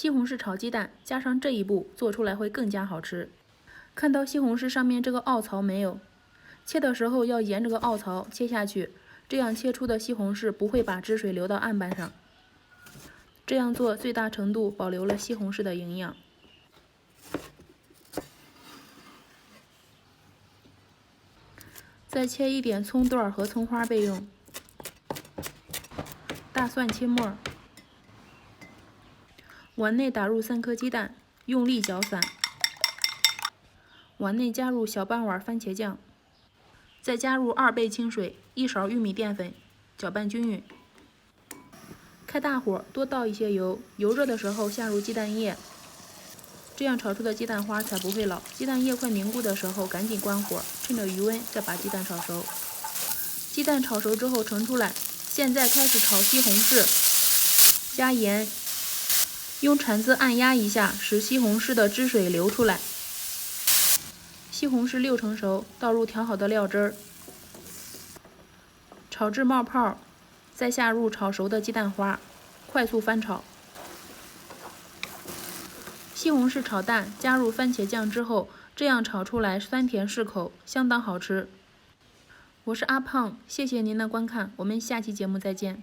西红柿炒鸡蛋加上这一步，做出来会更加好吃。看到西红柿上面这个凹槽没有？切的时候要沿着个凹槽切下去，这样切出的西红柿不会把汁水流到案板上。这样做最大程度保留了西红柿的营养。再切一点葱段和葱花备用。大蒜切末。碗内打入3颗鸡蛋，用力搅散。碗内加入小半碗番茄酱，再加入2倍清水，1勺玉米淀粉，搅拌均匀。开大火，多倒一些油，油热的时候下入鸡蛋液，这样炒出的鸡蛋花才不会老。鸡蛋液快凝固的时候，赶紧关火，趁着余温再把鸡蛋炒熟。鸡蛋炒熟之后盛出来，现在开始炒西红柿，加盐，用铲子按压一下，使西红柿的汁水流出来。西红柿6成熟，倒入调好的料汁儿，炒至冒泡，再下入炒熟的鸡蛋花，快速翻炒。西红柿炒蛋加入番茄酱之后，这样炒出来酸甜适口，相当好吃。我是阿胖，谢谢您的观看，我们下期节目再见。